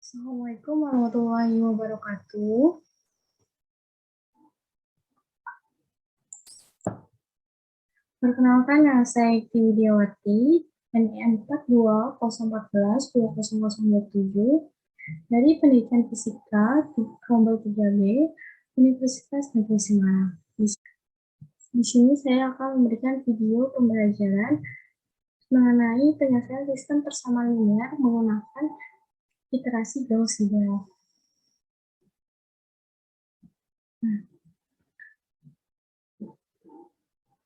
Assalamualaikum warahmatullahi wabarakatuh. Perkenalkan, nama saya Ikti Widiawati, NIM 4201420027 dari Pendidikan Fisika Kelompok 3B Universitas Negeri Semarang. Di sini saya akan memberikan video pembelajaran mengenai penyelesaian sistem persamaan linear menggunakan iterasi Gauss-Seidel.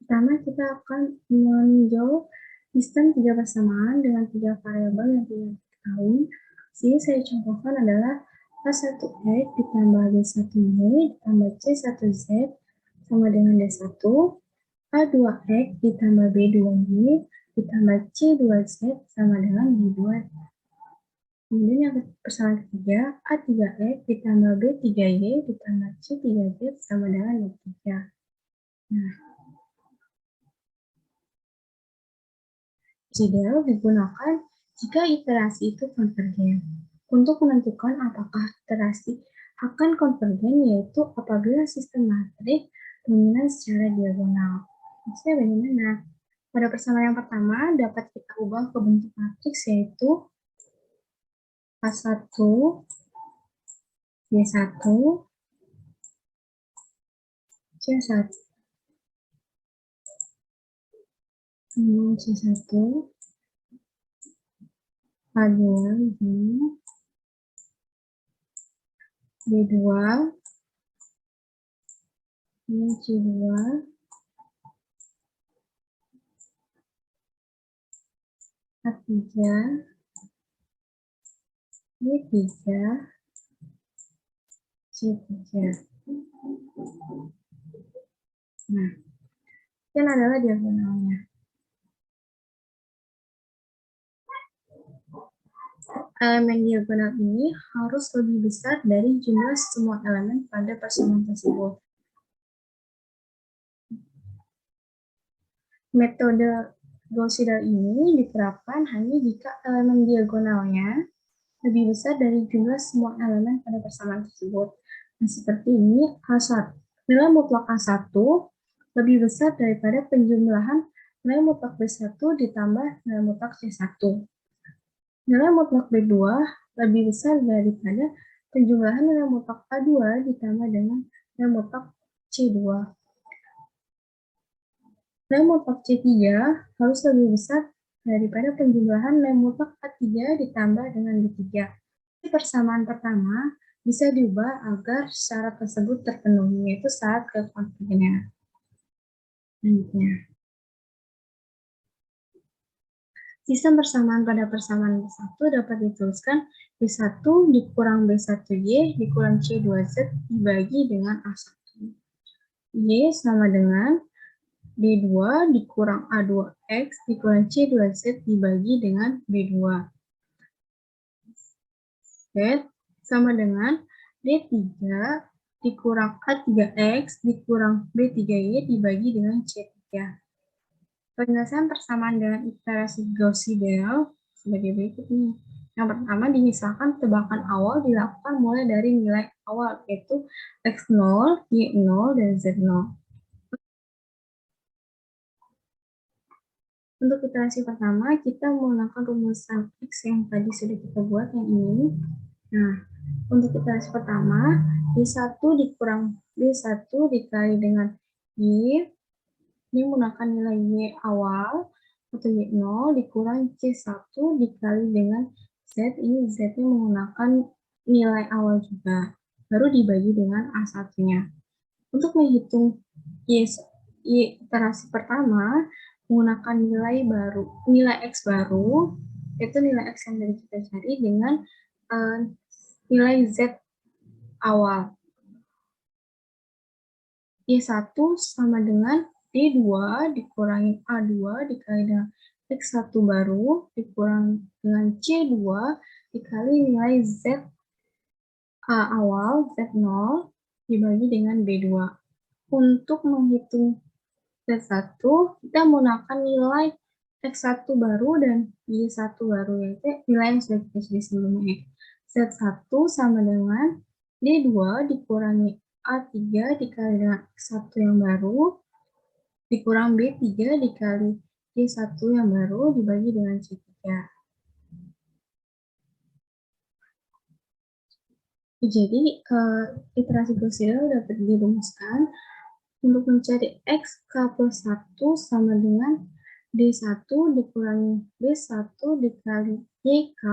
Pertama, kita akan meninjau sistem tiga persamaan dengan tiga variabel yang tidak diketahui. Sini saya contohkan adalah A1X ditambah B1Y ditambah C1Z sama dengan D1, A2X ditambah B2Y ditambah C2Z sama dengan D2. Kemudian yang persamaan ketiga, A3X ditambah B3Y ditambah C3Z sama dengan D3. Nah, Seidel digunakan jika iterasi itu konvergen. Untuk menentukan apakah iterasi akan konvergen, yaitu apabila sistem matrik dominan secara diagonal. Maksudnya bagaimana? Pada persamaan yang pertama dapat kita ubah ke bentuk matriks, yaitu A1, B1, C1. C1, A2, B2, C2, A3, B3, C3. Nah, ini adalah diagonalnya. Elemen diagonal ini harus lebih besar dari jumlah semua elemen pada persamaan tersebut. Metode Gauss-Seidel ini diterapkan hanya jika elemen diagonalnya lebih besar dari jumlah semua elemen pada persamaan tersebut. Nah, seperti ini, A1. Nilai mutlak A1 lebih besar daripada penjumlahan nilai mutlak B1 ditambah nilai mutlak C1. Nilai mutlak B2 lebih besar daripada penjumlahan nilai mutlak A2 ditambah dengan nilai mutlak C2. Nilai mutlak C3 harus lebih besar daripada penjumlahan nilai mutlak A3 ditambah dengan B3. Persamaan pertama bisa diubah agar syarat tersebut terpenuhi, yaitu syarat kekonvergensian. Selanjutnya, sistem persamaan pada persamaan B1 dapat dituliskan B1 dikurang B1Y dikurang C2Z dibagi dengan A1. Y sama dengan B2 dikurang A2X dikurang C2Z dibagi dengan B2. Z sama dengan D3 dikurang A3X dikurang B3Y dibagi dengan C3. Penyelesaian persamaan dengan iterasi Gauss-Seidel sebagai berikut ini. Yang pertama, misalkan tebakan awal dilakukan mulai dari nilai awal, yaitu X0, Y0, dan Z0. Untuk iterasi pertama, kita menggunakan rumusan X yang tadi sudah kita buat, yang ini. Nah, untuk iterasi pertama, B1 dikurang B1 dikali dengan Y, ini menggunakan nilai Y awal, atau Y0 dikurang C1 dikali dengan Z, ini Z-nya menggunakan nilai awal juga, baru dibagi dengan A1-nya. Untuk menghitung Y iterasi pertama, menggunakan nilai X baru, yaitu nilai X yang dari kita cari dengan nilai Z awal. Y1 sama dengan D2 dikurangi A2 dikali dengan X1 baru dikurang dengan C2 dikali nilai Z awal Z0 dibagi dengan B2. Untuk menghitung Z1, kita menggunakan nilai X1 baru dan Y1 baru, yaitu nilai yang sudah kita cari sebelumnya. Z1 sama dengan D2 dikurangi A3 dikali dengan X1 yang baru, dikurang B3 dikali D1 yang baru dibagi dengan C3. Jadi, iterasi Gauss Seidel dapat dirumuskan untuk mencari X K plus 1 sama dengan D1 dikurangi B1 dikali YK,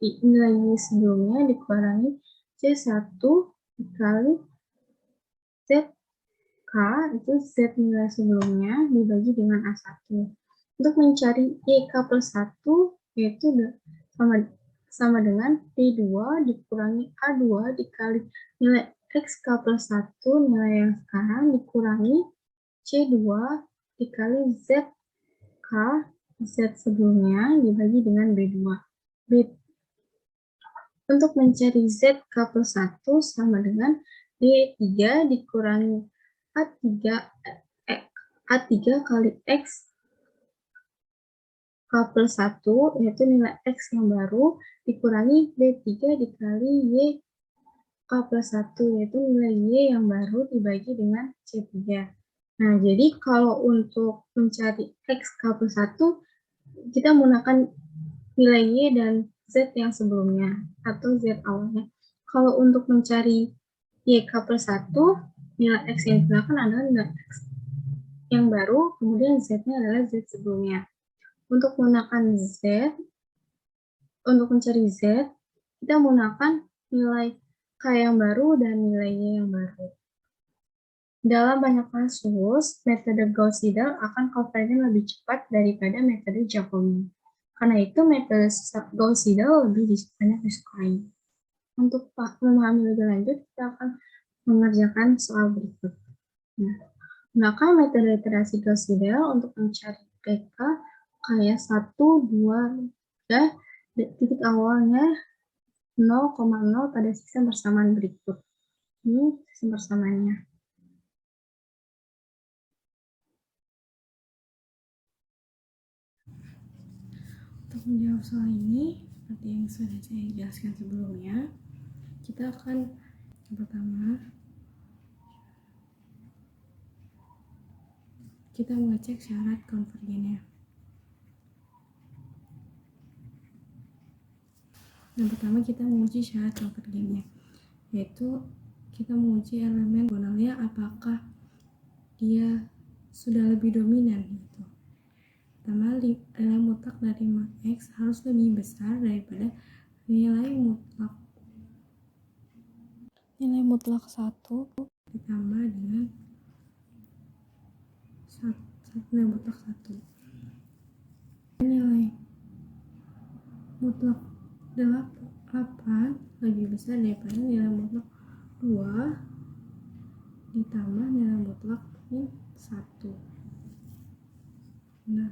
nilai Y sebelumnya dikurangi C1 dikali ZK, itu Z nilai sebelumnya, dibagi dengan A1. Untuk mencari YK plus 1, yaitu sama dengan D2 dikurangi A2 dikali nilai XK plus 1, nilai yang sekarang, dikurangi C2 dikali ZK, Z sebelumnya, dibagi dengan B2. Untuk mencari ZK plus 1 sama dengan D3 dikurangi A3 kali X K plus 1, yaitu nilai X yang baru, dikurangi B3 dikali Y K plus 1, yaitu nilai Y yang baru dibagi dengan C3. Nah, jadi kalau untuk mencari X K plus 1, kita menggunakan nilai Y dan Z yang sebelumnya, atau Z awalnya. Kalau untuk mencari YK plus 1, nilai X yang digunakan adalah nilai X yang baru, kemudian Z-nya adalah Z sebelumnya. Untuk menggunakan Z, untuk mencari Z, kita menggunakan nilai K yang baru dan nilai Y yang baru. Dalam banyak kasus, metode Gauss Seidel akan konvergen lebih cepat daripada metode Jacobi. Karena itu, metode Gauss Seidel lebih banyak disukai. Untuk memahami lebih lanjut, kita akan mengerjakan soal berikut. Nah, gunakan metode iterasi Gauss Seidel untuk mencari PK kayak 1, 2, 3, titik awalnya 0,0 pada sistem persamaan berikut. Ini sistem persamaannya. Untuk menjawab soal ini, seperti yang sudah saya jelaskan sebelumnya, kita akan yang pertama, kita mengecek syarat konvergennya. Yang pertama, kita menguji syarat konvergennya, yaitu kita menguji elemen gonalnya apakah dia sudah lebih dominan gitu. Pertama, nilai mutlak dari mak X harus lebih besar daripada nilai mutlak 1 ditambah dengan nilai mutlak 1. Nilai mutlak 8 lebih besar daripada nilai mutlak 2 ditambah nilai mutlak min 1. Nah,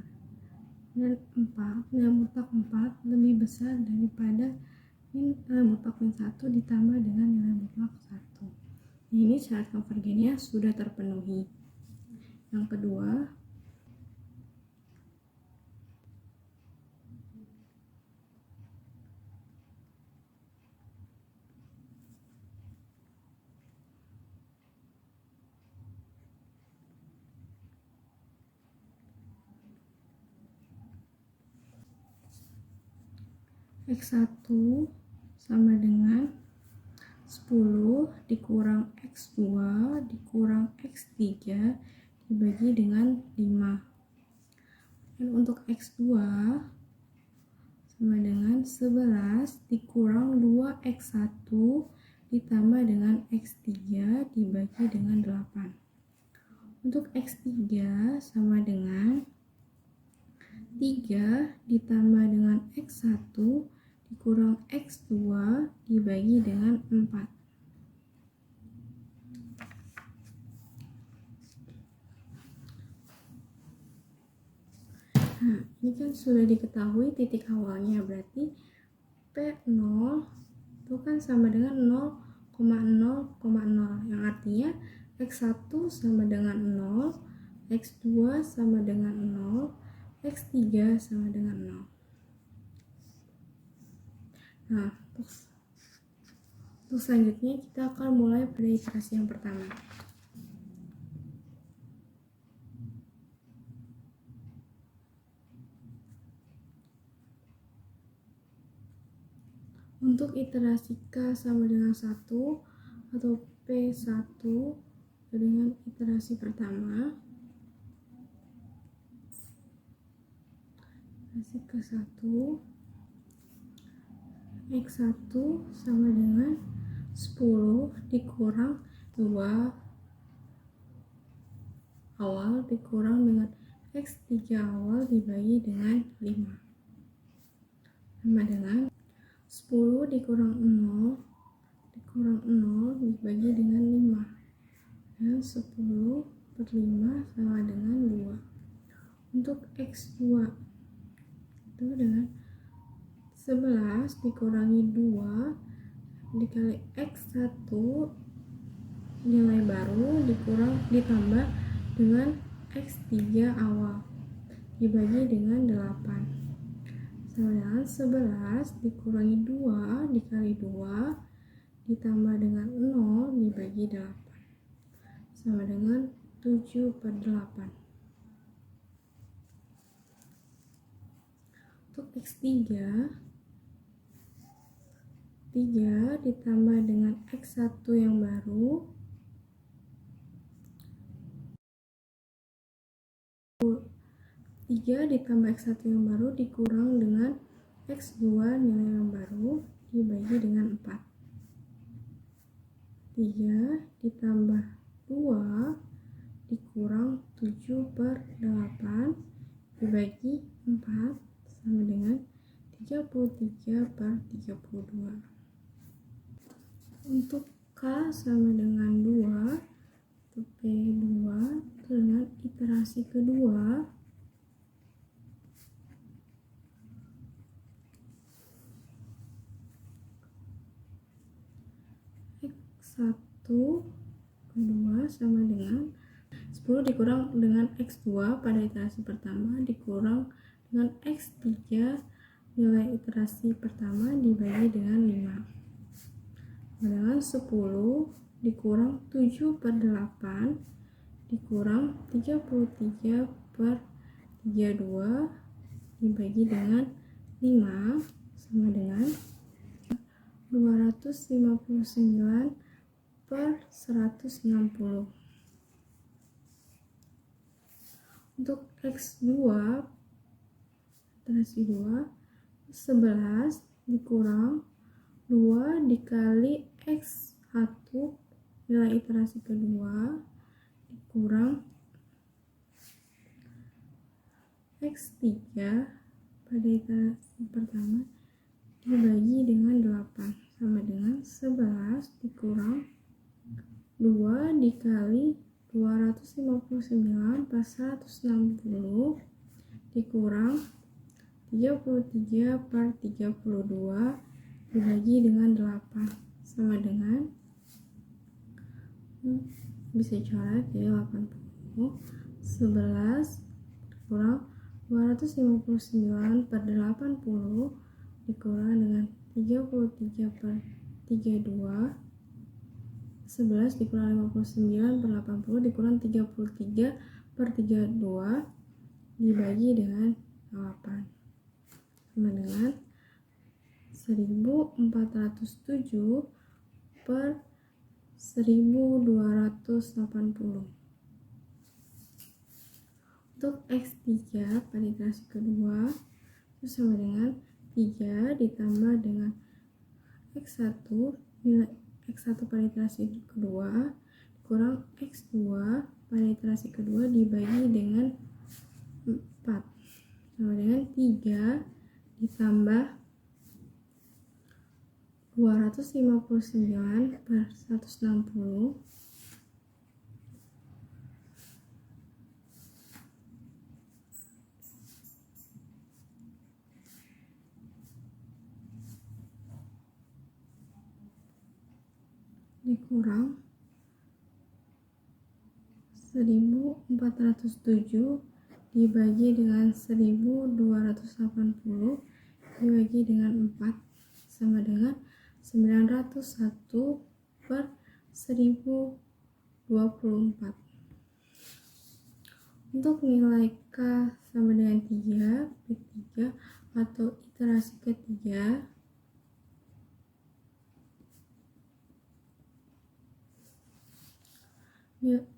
nilai mutlak 4 lebih besar daripada nilai mutlak min 1 ditambah dengan nilai mutlak 1. Ini syarat konvergennya sudah terpenuhi. Yang kedua, X1 sama dengan 10 dikurang X2 dikurang X3 dibagi dengan 5. Dan untuk X2 sama dengan 11 dikurang 2X1 ditambah dengan X3 dibagi dengan 8. Untuk X3 sama dengan 3 ditambah dengan X1 dikurang X2 dibagi dengan 4. Nah, ini kan sudah diketahui titik awalnya, berarti P0 itu kan sama dengan 0,0,0, yang artinya X1 sama dengan 0, X2 sama dengan 0, X3 sama dengan 0. Nah, untuk selanjutnya kita akan mulai pada iterasi yang pertama. Untuk iterasi K sama dengan 1 atau P1 dengan iterasi pertama, iterasi ke-1, X1 sama dengan 10 dikurang 2 awal dikurang dengan X3 awal dibagi dengan 5. Sama dengan 10 dikurang 0 dibagi dengan 5. Dan 10 per 5 sama dengan 2. Untuk X2 itu dengan 11 dikurangi 2 dikali X1 nilai baru ditambah dengan X3 awal dibagi dengan 8. Sama dengan 11 dikurangi 2 dikali 2 ditambah dengan 0 dibagi 8. Sama dengan 7 per 8. Untuk X3, 3 ditambah dengan X1 yang baru, 3 ditambah X1 yang baru dikurang dengan X2 nilai yang baru dibagi dengan 4. 3 ditambah 2 dikurang 7 per 8 dibagi 4 sama dengan 33 per 32. Untuk K sama dengan 2 atau P2 dengan iterasi kedua, X1 kedua sama dengan 10 dikurang dengan X2 pada iterasi pertama dikurang dengan X3 nilai iterasi pertama dibagi dengan 5. Dengan 10 dikurang 7 per 8 dikurang 33 per 32 dibagi dengan 5 sama dengan 259 per 160. Untuk X2 iterasi 2, 11 dikurang 2 dikali X1 nilai iterasi kedua dikurang X3 pada iterasi pertama dibagi dengan 8 sama dengan 11 dikurang 2 dikali 259 per 160 dikurang 33 per 32 dibagi dengan 8 sama dengan, bisa coret ya, 80. 11 dikurang 259 per 80 dikurang dengan 33 per 32. 11 dikurang 59 per 80 dikurang 33 per 32 dibagi dengan 8 sama dengan 1407 per 1280. Untuk X3 pada iterasi kedua itu sama dengan 3 ditambah dengan X1 nilai X1 pada iterasi kedua kurang X2 pada iterasi kedua dibagi dengan 4 sama dengan 3 ditambah 259 per 160 dikurang 1407 dibagi dengan 1280 dibagi dengan 4 sama dengan 901 per 1024. Untuk nilai K sama dengan 3, P3 atau iterasi ketiga,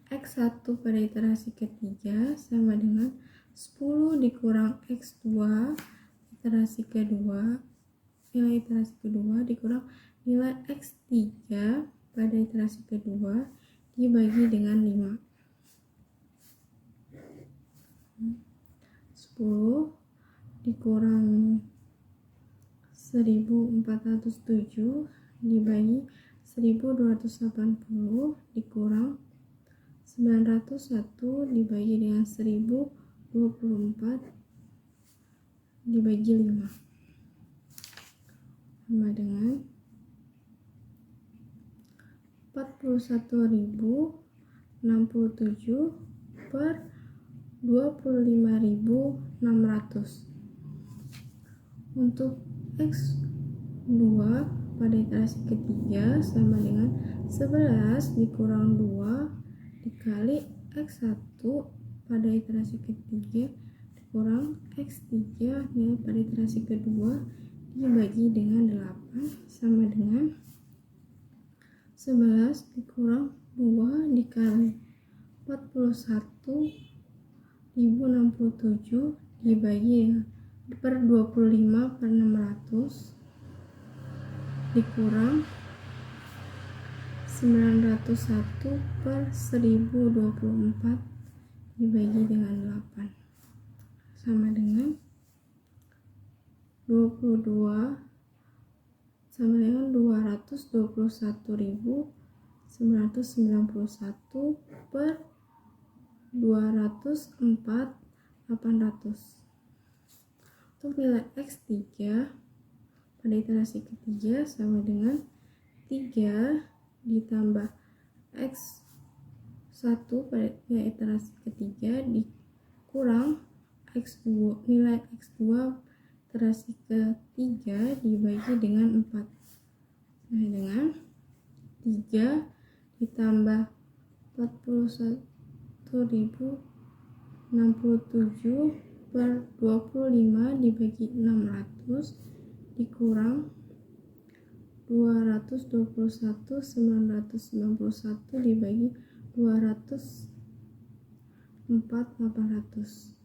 X1 pada iterasi ketiga sama dengan 10 dikurang X2 iterasi kedua, nilai iterasi kedua dikurang nilai X3 pada iterasi kedua dibagi dengan 5. 10 dikurang 1407 dibagi 1280 dikurang 901 dibagi dengan 1024 dibagi 5 sama dengan 41.067 per 25.600. Untuk X2 pada iterasi ketiga sama dengan 11 dikurang 2 dikali X1 pada iterasi ketiga dikurang X3 nilai pada iterasi kedua dibagi dengan 8 sama dengan 11 dikurang 2 dikali 41.067 dibagi per 25 per 600 dikurang 901 per 1024 dibagi dengan 8 sama dengan 22 sama dengan 221.991 per 204.800. Untuk nilai X3 pada iterasi ketiga sama dengan 3 ditambah X1 pada nilai iterasi ketiga dikurang X2 nilai X2 iterasi ketiga dibagi dengan 4 sama dengan 3 ditambah 41.067 per 25 dibagi 600 dikurang 221.991 dibagi 204.800.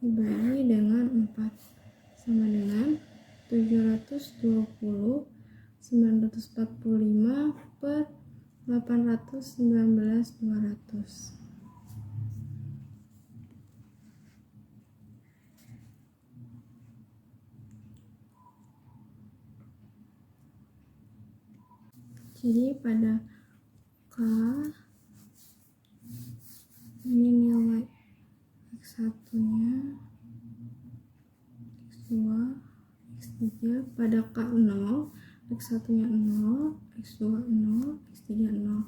Dibagi dengan 4 sama dengan 720.945 per 819.200. Jadi pada K ini nilai X1 nya, X2, X3 pada K0, X1 nya 0, X2 0, X3 0.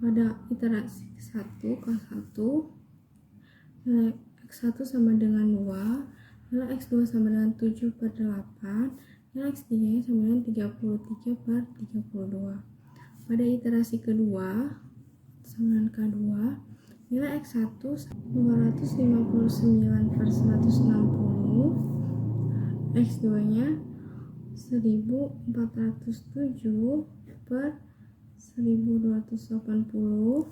Pada iterasi 1 K1 nilai X1 sama dengan 2, nilai X2 sama dengan 7 per 8, nilai X3 nya sama dengan 33 per 32. Pada iterasi kedua sama dengan K2 nilai X1 259 per 160, X2 nya 1407 per 1280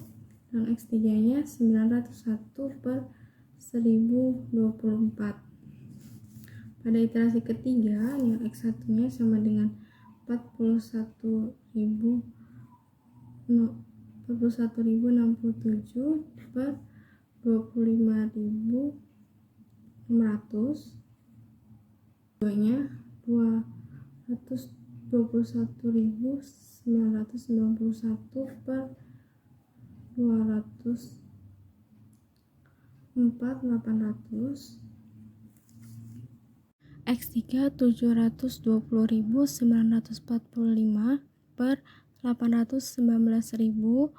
dan X3 nya 901 per 1024. Pada iterasi ketiga nilai X1 nya sama dengan 41.067 per 25.600, nya 221.991 per 204.800. X3 720.945 per 819.000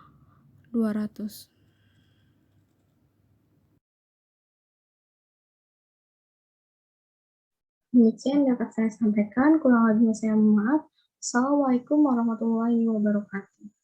200. Demikian dapat saya sampaikan, kurang lebihnya saya mohon maaf. Assalamualaikum warahmatullahi wabarakatuh.